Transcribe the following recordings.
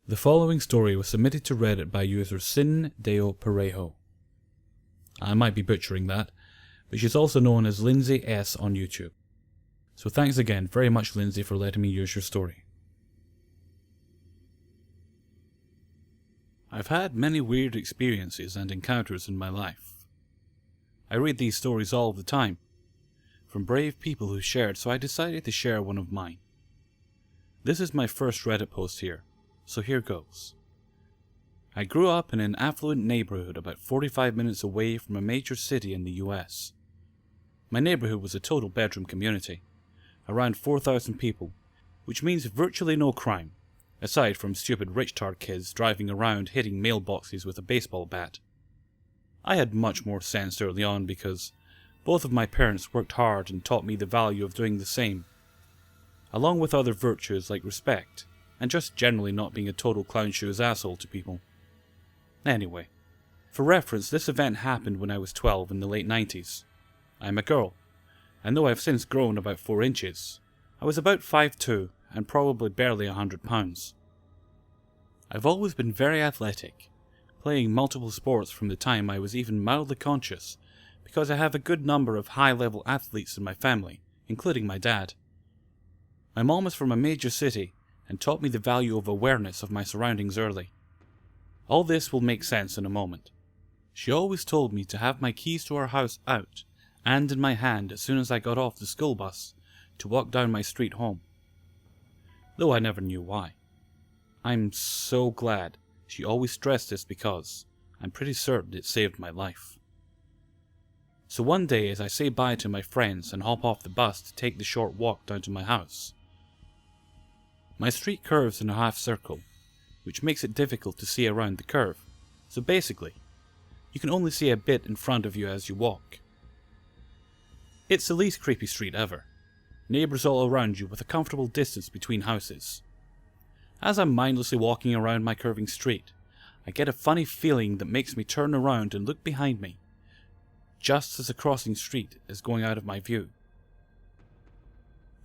The following story was submitted to Reddit by user Sin Deo Parejo. I might be butchering that, but she's also known as Lindsay S on YouTube. So thanks again very much, Lindsay, for letting me use your story. I've had many weird experiences and encounters in my life. I read these stories all the time, from brave people who shared, so I decided to share one of mine. This is my first Reddit post here, so here goes. I grew up in an affluent neighborhood about 45 minutes away from a major city in the US. My neighborhood was a total bedroom community, around 4,000 people, which means virtually no crime, aside from stupid rich tard kids driving around hitting mailboxes with a baseball bat. I had much more sense early on because both of my parents worked hard and taught me the value of doing the same, along with other virtues like respect, and just generally not being a total clown-shoes asshole to people. Anyway, for reference, this event happened when I was 12 in the late 90s. I'm a girl, and though I've since grown about 4 inches, I was about 5'2", and probably barely 100 pounds. I've always been very athletic, playing multiple sports from the time I was even mildly conscious, because I have a good number of high-level athletes in my family, including my dad. My mom is from a major city, and taught me the value of awareness of my surroundings early. All this will make sense in a moment. She always told me to have my keys to our house out, and in my hand as soon as I got off the school bus, to walk down my street home. Though I never knew why. I'm so glad she always stressed this because I'm pretty certain it saved my life. So one day as I say bye to my friends and hop off the bus to take the short walk down to my house, my street curves in a half circle, which makes it difficult to see around the curve, so basically, you can only see a bit in front of you as you walk. It's the least creepy street ever. Neighbours all around you with a comfortable distance between houses. As I'm mindlessly walking around my curving street, I get a funny feeling that makes me turn around and look behind me, just as the crossing street is going out of my view.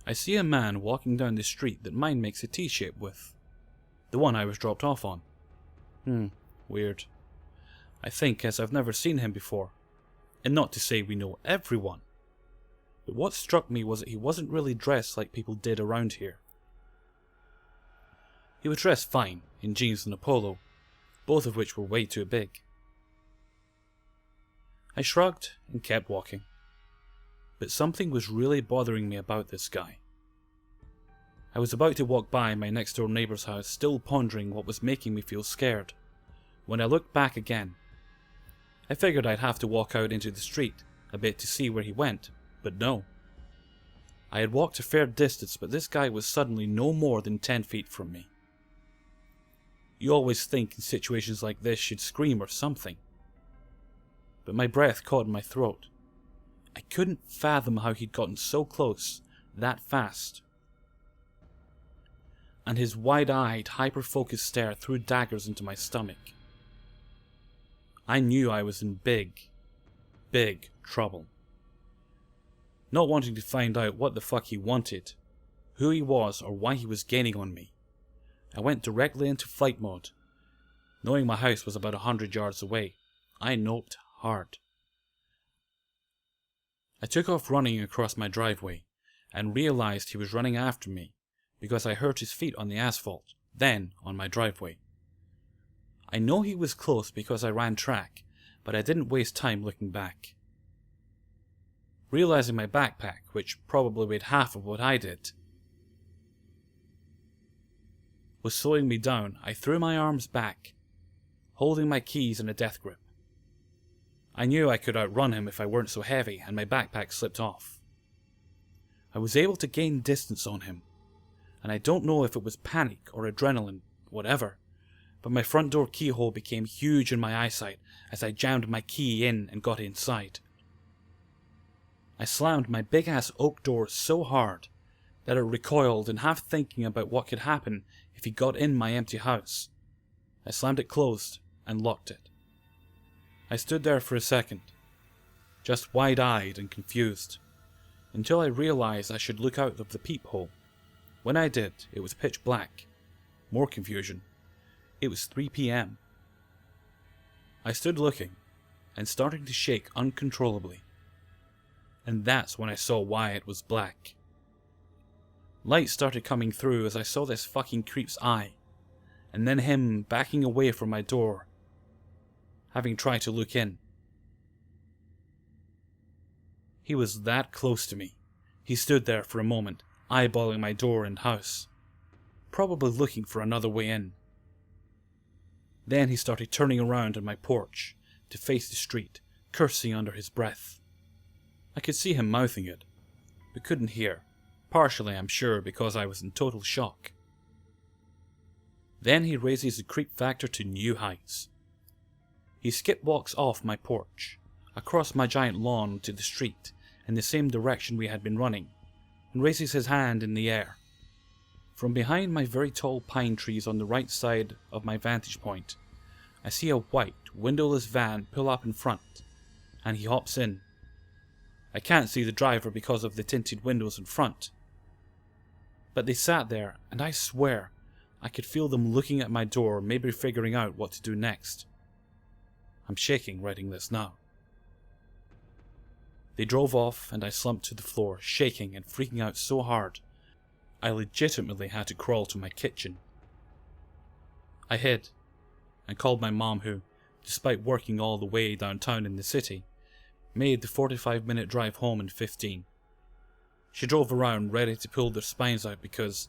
I see a man walking down the street that mine makes a T-shape with. The one I was dropped off on. Weird. I think as I've never seen him before. And not to say we know everyone. But what struck me was that he wasn't really dressed like people did around here. He was dressed fine, in jeans and a polo, both of which were way too big. I shrugged and kept walking. But something was really bothering me about this guy. I was about to walk by my next door neighbour's house, still pondering what was making me feel scared, when I looked back again. I figured I'd have to walk out into the street a bit to see where he went, but no. I had walked a fair distance, but this guy was suddenly no more than 10 feet from me. You always think in situations like this you'd scream or something. But my breath caught in my throat. I couldn't fathom how he'd gotten so close, that fast. And his wide-eyed, hyper-focused stare threw daggers into my stomach. I knew I was in big trouble. Not wanting to find out what the fuck he wanted, who he was, or why he was gaining on me, I went directly into flight mode. Knowing my house was about 100 yards away, I noped hard. I took off running across my driveway, and realized he was running after me, because I heard his feet on the asphalt, then on my driveway. I know he was close because I ran track, but I didn't waste time looking back. Realizing my backpack, which probably weighed half of what I did, was slowing me down, I threw my arms back, holding my keys in a death grip. I knew I could outrun him if I weren't so heavy, and my backpack slipped off. I was able to gain distance on him, and I don't know if it was panic or adrenaline, whatever, but my front door keyhole became huge in my eyesight as I jammed my key in and got inside. I slammed my big-ass oak door so hard that it recoiled, and half thinking about what could happen if he got in my empty house, I slammed it closed and locked it. I stood there for a second, just wide-eyed and confused, until I realized I should look out of the peephole. When I did, it was pitch black. More confusion, It was 3 p.m. I stood looking and starting to shake uncontrollably. And that's when I saw why it was black. Light started coming through as I saw this fucking creep's eye, and then him backing away from my door, having tried to look in. He was that close to me. He stood there for a moment, eyeballing my door and house, probably looking for another way in. Then he started turning around on my porch to face the street, cursing under his breath. I could see him mouthing it, but couldn't hear, partially I'm sure because I was in total shock. Then he raises the creep factor to new heights. He skip walks off my porch, across my giant lawn to the street in the same direction we had been running, and raises his hand in the air. From behind my very tall pine trees on the right side of my vantage point, I see a white, windowless van pull up in front, and he hops in. I can't see the driver because of the tinted windows in front. But they sat there, and I swear I could feel them looking at my door, maybe figuring out what to do next. I'm shaking writing this now. They drove off, and I slumped to the floor, shaking and freaking out so hard, I legitimately had to crawl to my kitchen. I hid, and called my mom who, despite working all the way downtown in the city, made the 45-minute drive home in 15. She drove around ready to pull their spines out because,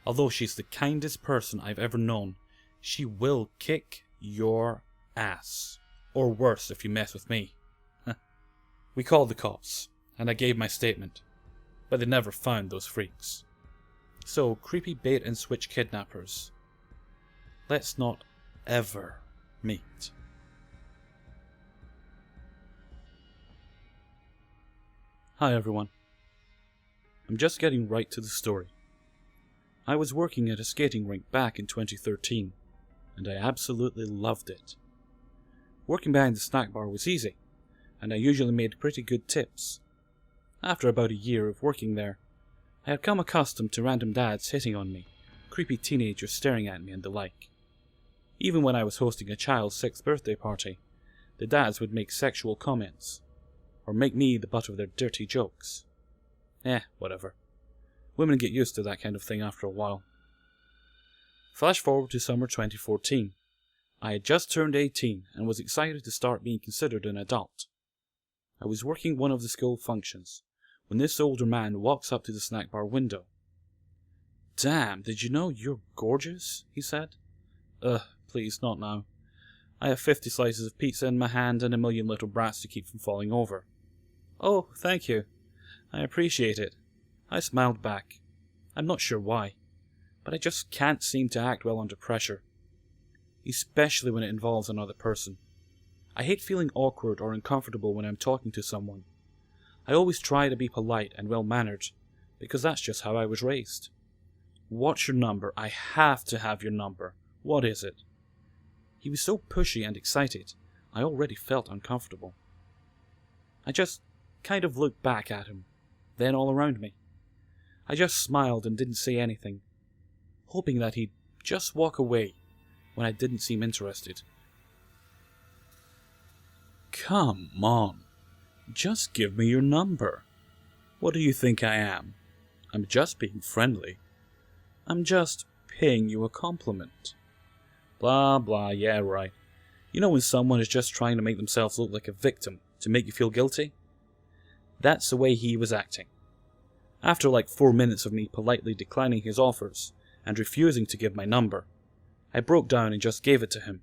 although she's the kindest person I've ever known, she will kick your ass. Or worse if you mess with me. We called the cops, and I gave my statement, but they never found those freaks. So, creepy bait and switch kidnappers, let's not ever meet. Hi everyone. I'm just getting right to the story. I was working at a skating rink back in 2013, and I absolutely loved it. Working behind the snack bar was easy, and I usually made pretty good tips. After about a year of working there, I had come accustomed to random dads hitting on me, creepy teenagers staring at me and the like. Even when I was hosting a child's 6th birthday party, the dads would make sexual comments, or make me the butt of their dirty jokes. Whatever. Women get used to that kind of thing after a while. Flash forward to summer 2014. I had just turned 18 and was excited to start being considered an adult. I was working one of the school functions when this older man walks up to the snack bar window. "Damn, did you know you're gorgeous?" he said. Please, not now. I have 50 slices of pizza in my hand and a million little brats to keep from falling over. "Oh, thank you. I appreciate it." I smiled back. I'm not sure why, but I just can't seem to act well under pressure, especially when it involves another person. I hate feeling awkward or uncomfortable when I'm talking to someone. I always try to be polite and well-mannered, because that's just how I was raised. "What's your number? I have to have your number. What is it?" He was so pushy and excited, I already felt uncomfortable. I just kind of looked back at him, then all around me. I just smiled and didn't say anything, hoping that he'd just walk away when I didn't seem interested. "Come on, just give me your number. What do you think I am? I'm just being friendly. I'm just paying you a compliment." Blah blah, yeah right. You know when someone is just trying to make themselves look like a victim to make you feel guilty? That's the way he was acting. After like 4 minutes of me politely declining his offers and refusing to give my number, I broke down and just gave it to him.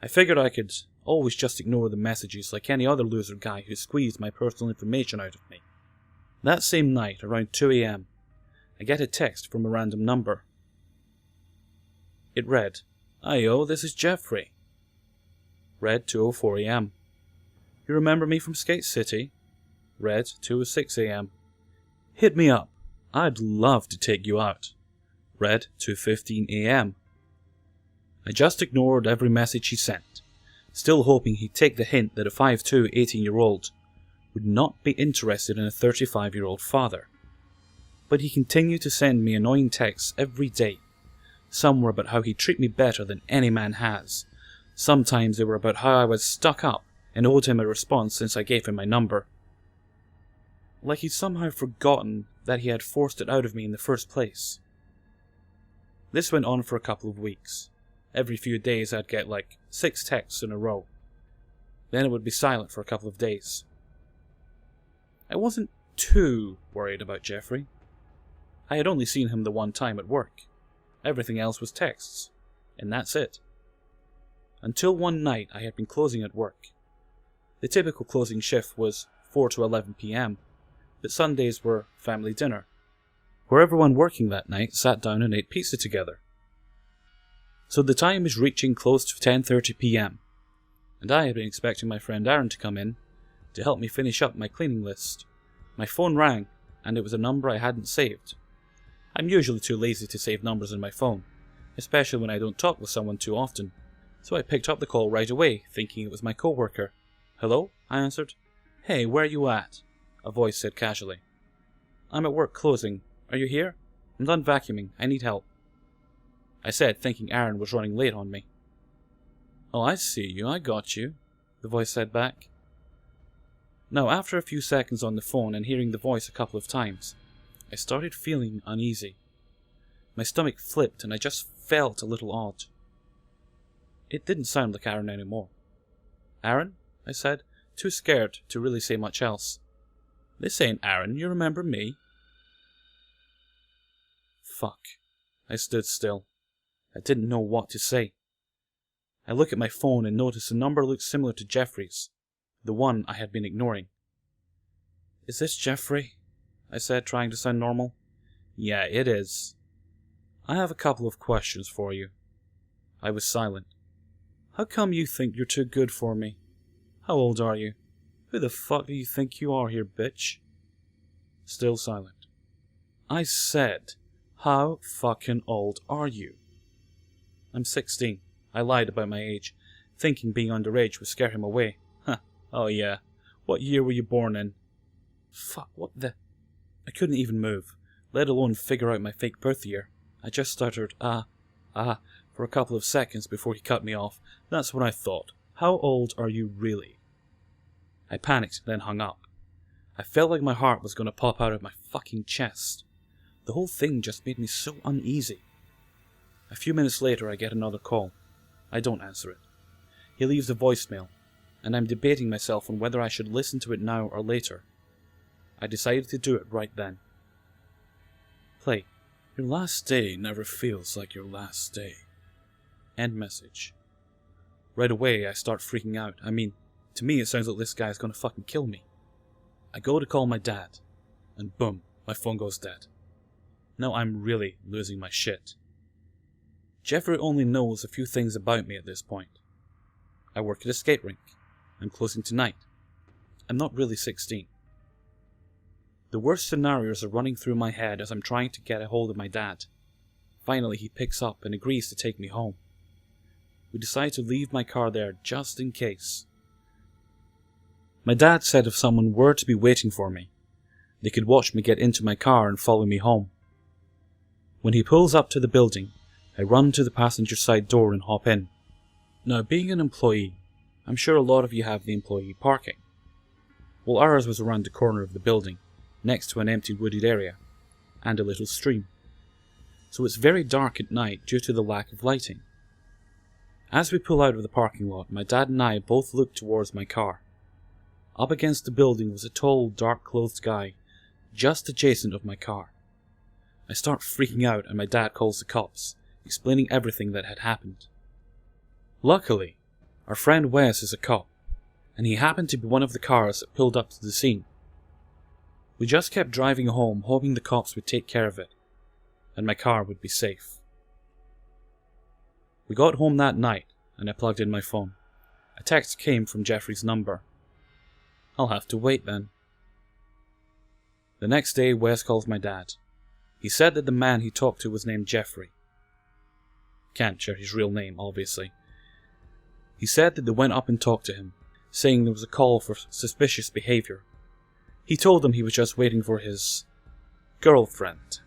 I figured I could always just ignore the messages like any other loser guy who squeezed my personal information out of me. That same night, around 2 a.m, I get a text from a random number. It read, "Ayo, this is Jeffrey." Read 2:04 a.m. "You remember me from Skate City?" Read 2:06 a.m. "Hit me up. I'd love to take you out." Read 2:15 a.m. I just ignored every message he sent, still hoping he'd take the hint that a 5'2", 18-year-old would not be interested in a 35-year-old father. But he continued to send me annoying texts every day, Some were about how he'd treat me better than any man has. Sometimes they were about how I was stuck up and owed him a response since I gave him my number. Like he'd somehow forgotten that he had forced it out of me in the first place. This went on for a couple of weeks. Every few days I'd get like 6 texts in a row. Then it would be silent for a couple of days. I wasn't too worried about Jeffrey. I had only seen him the one time at work. Everything else was texts, and that's it. Until one night I had been closing at work. The typical closing shift was 4 to 11 p.m, but Sundays were family dinner, where everyone working that night sat down and ate pizza together. So the time was reaching close to 10:30 p.m, and I had been expecting my friend Aaron to come in to help me finish up my cleaning list. My phone rang, and it was a number I hadn't saved. I'm usually too lazy to save numbers in my phone, especially when I don't talk with someone too often, so I picked up the call right away, thinking it was my coworker. "Hello?" I answered. "Hey, where are you at?" a voice said casually. "I'm at work closing. Are you here? I'm done vacuuming. I need help," I said, thinking Aaron was running late on me. "Oh, I see you. I got you," the voice said back. Now, after a few seconds on the phone and hearing the voice a couple of times, I started feeling uneasy. My stomach flipped and I just felt a little odd. It didn't sound like Aaron anymore. "Aaron?" I said, too scared to really say much else. "This ain't Aaron, you remember me?" Fuck. I stood still. I didn't know what to say. I looked at my phone and noticed the number looked similar to Jeffrey's, the one I had been ignoring. "Is this Jeffrey?" I said, trying to sound normal. "Yeah, it is. I have a couple of questions for you." I was silent. "How come you think you're too good for me? How old are you? Who the fuck do you think you are here, bitch?" Still silent. I said, "How fucking old are you?" "I'm 16. I lied about my age, thinking being underage would scare him away. Huh. "Oh yeah. What year were you born in?" Fuck, what the... I couldn't even move, let alone figure out my fake birth year. I just stuttered, for a couple of seconds before he cut me off. "That's what I thought. How old are you really?" I panicked, then hung up. I felt like my heart was going to pop out of my fucking chest. The whole thing just made me so uneasy. A few minutes later I get another call. I don't answer it. He leaves a voicemail, and I'm debating myself on whether I should listen to it now or later. I decided to do it right then. Play. "Your last day never feels like your last day." End message. Right away I start freaking out. I mean, to me it sounds like this guy's gonna fucking kill me. I go to call my dad, and boom, my phone goes dead. Now I'm really losing my shit. Jeffrey only knows a few things about me at this point. I work at a skate rink. I'm closing tonight. I'm not really 16. The worst scenarios are running through my head as I'm trying to get a hold of my dad. Finally he picks up and agrees to take me home. We decide to leave my car there just in case. My dad said if someone were to be waiting for me, they could watch me get into my car and follow me home. When he pulls up to the building, I run to the passenger side door and hop in. Now, being an employee, I'm sure a lot of you have the employee parking. Well, ours was around the corner of the building, next to an empty wooded area, and a little stream. So it's very dark at night due to the lack of lighting. As we pull out of the parking lot, my dad and I both look towards my car. Up against the building was a tall, dark-clothed guy, just adjacent of my car. I start freaking out and my dad calls the cops, explaining everything that had happened. Luckily, our friend Wes is a cop, and he happened to be one of the cars that pulled up to the scene. We just kept driving home, hoping the cops would take care of it, and my car would be safe. We got home that night, and I plugged in my phone. A text came from Jeffrey's number. I'll have to wait then. The next day, Wes calls my dad. He said that the man he talked to was named Jeffrey. Can't share his real name, obviously. He said that they went up and talked to him, saying there was a call for suspicious behavior. He told them he was just waiting for his girlfriend.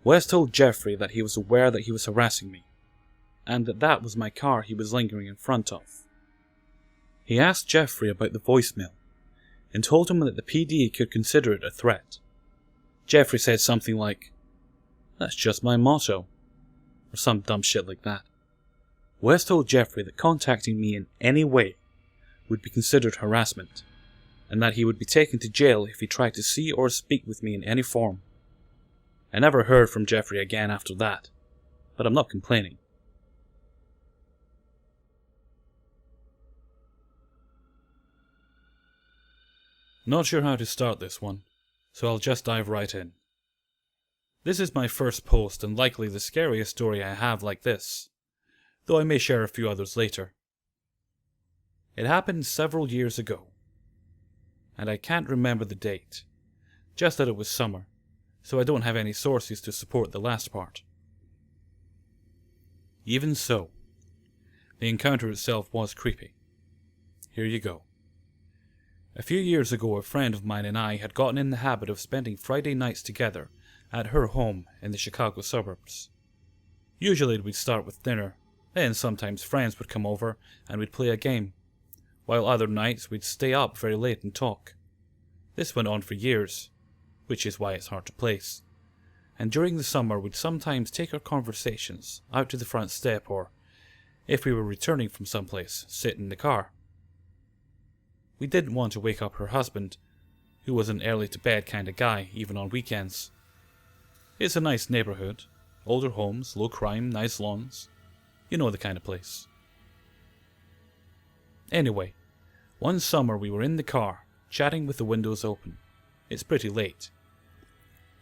Wes told Jeffrey that he was aware that he was harassing me, and that was my car he was lingering in front of. He asked Jeffrey about the voicemail, and told him that the PD could consider it a threat. Jeffrey said something like, "That's just my motto," or some dumb shit like that. Wes told Jeffrey that contacting me in any way would be considered harassment, and that he would be taken to jail if he tried to see or speak with me in any form. I never heard from Jeffrey again after that, but I'm not complaining. Not sure how to start this one, so I'll just dive right in. This is my first post and likely the scariest story I have like this, though I may share a few others later. It happened several years ago, and I can't remember the date, just that it was summer, so I don't have any sources to support the last part. Even so, the encounter itself was creepy. Here you go. A few years ago, a friend of mine and I had gotten in the habit of spending Friday nights together at her home in the Chicago suburbs. Usually we'd start with dinner, then sometimes friends would come over and we'd play a game, while other nights we'd stay up very late and talk. This went on for years, which is why it's hard to place. And during the summer we'd sometimes take our conversations out to the front step or, if we were returning from someplace, sit in the car. We didn't want to wake up her husband, who was an early-to-bed kind of guy, even on weekends. It's a nice neighborhood, older homes, low crime, nice lawns. You know the kind of place. Anyway, one summer we were in the car, chatting with the windows open. It's pretty late.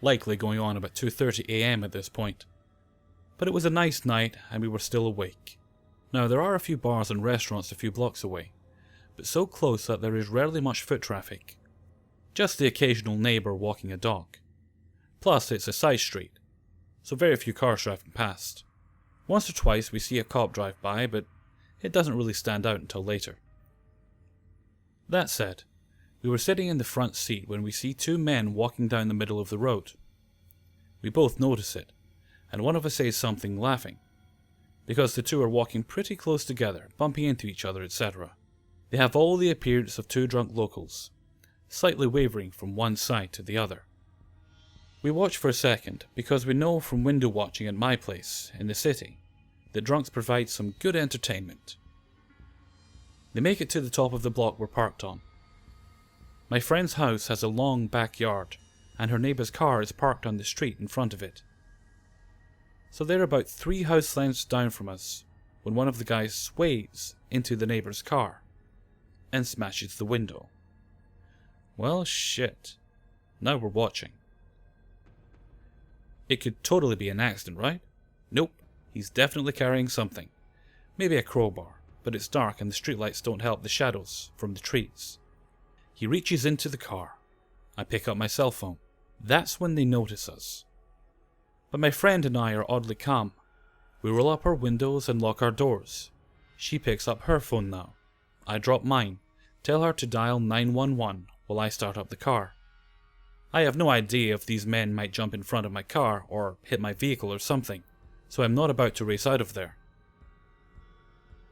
Likely going on about 2:30 a.m. at this point. But it was a nice night and we were still awake. Now there are a few bars and restaurants a few blocks away, but so close that there is rarely much foot traffic. Just the occasional neighbour walking a dog. Plus it's a side street, so very few cars driving past. Once or twice we see a cop drive by, but it doesn't really stand out until later. That said, we were sitting in the front seat when we see two men walking down the middle of the road. We both notice it, and one of us says something laughing, because the two are walking pretty close together, bumping into each other, etc. They have all the appearance of two drunk locals, slightly wavering from one side to the other. We watch for a second, because we know from window watching at my place, in the city, that drunks provide some good entertainment. They make it to the top of the block we're parked on. My friend's house has a long backyard, and her neighbour's car is parked on the street in front of it. So they're about 3 house lengths down from us, when one of the guys sways into the neighbour's car, and smashes the window. Well, shit. Now we're watching. It could totally be an accident, right? Nope, he's definitely carrying something. Maybe a crowbar, but it's dark and the streetlights don't help the shadows from the trees. He reaches into the car. I pick up my cell phone. That's when they notice us. But my friend and I are oddly calm. We roll up our windows and lock our doors. She picks up her phone now. I drop mine, tell her to dial 911 while I start up the car. I have no idea if these men might jump in front of my car or hit my vehicle or something, so I'm not about to race out of there.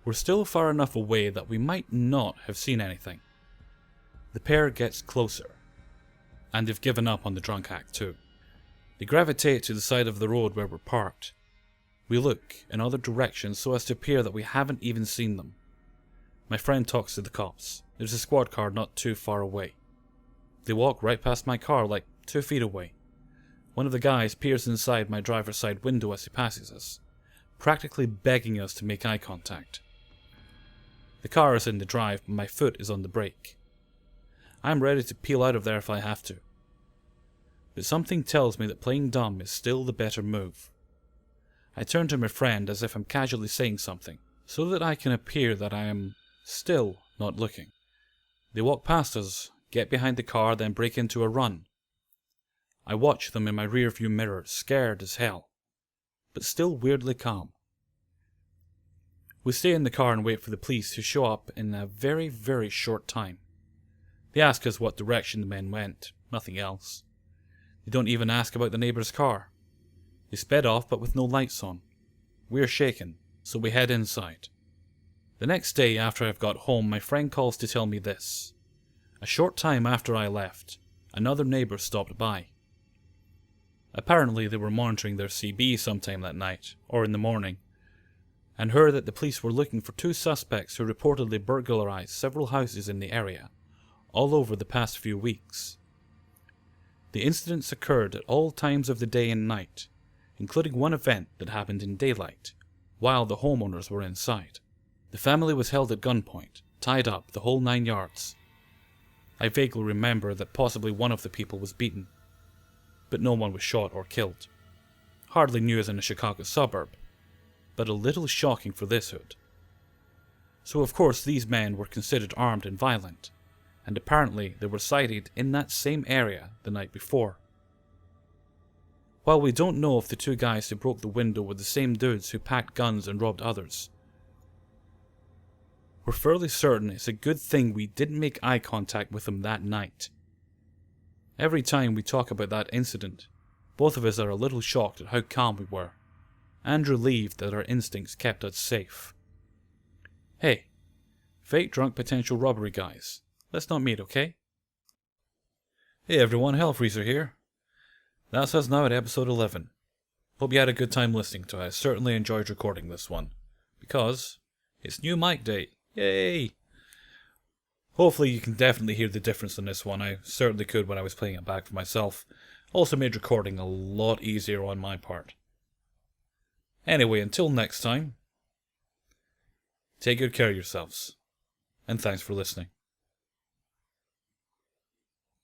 We're still far enough away that we might not have seen anything. The pair gets closer, and they've given up on the drunk act too. They gravitate to the side of the road where we're parked. We look in other directions so as to appear that we haven't even seen them. My friend talks to the cops. There's a squad car not too far away. They walk right past my car, like 2 feet away. One of the guys peers inside my driver's side window as he passes us, practically begging us to make eye contact. The car is in the drive, but my foot is on the brake. I'm ready to peel out of there if I have to. But something tells me that playing dumb is still the better move. I turn to my friend as if I'm casually saying something, so that I can appear that I am still not looking. They walk past us, get behind the car, then break into a run. I watch them in my rearview mirror, scared as hell, but still weirdly calm. We stay in the car and wait for the police to show up in a very, very short time. They ask us what direction the men went, nothing else. They don't even ask about the neighbour's car. They sped off, but with no lights on. We're shaken, so we head inside. The next day after I've got home, my friend calls to tell me this. A short time after I left, another neighbour stopped by. Apparently they were monitoring their CB sometime that night, or in the morning, and heard that the police were looking for 2 suspects who reportedly burglarized several houses in the area, all over the past few weeks. The incidents occurred at all times of the day and night, including one event that happened in daylight, while the homeowners were inside. The family was held at gunpoint, tied up, the whole 9 yards. I vaguely remember that possibly one of the people was beaten, but no one was shot or killed. Hardly news in a Chicago suburb, but a little shocking for this hood. So of course these men were considered armed and violent, and apparently they were sighted in that same area the night before. While we don't know if the 2 guys who broke the window were the same dudes who packed guns and robbed others, we're fairly certain it's a good thing we didn't make eye contact with them that night. Every time we talk about that incident, both of us are a little shocked at how calm we were, and relieved that our instincts kept us safe. Hey, fake drunk potential robbery guys, let's not meet, okay? Hey everyone, Hellfreezer here. That's us now at episode 11. Hope you had a good time listening to it. I certainly enjoyed recording this one, because it's new mic day. Yay! Hopefully you can definitely hear the difference in this one. I certainly could when I was playing it back for myself. Also made recording a lot easier on my part. Anyway, until next time, take good care of yourselves, and thanks for listening.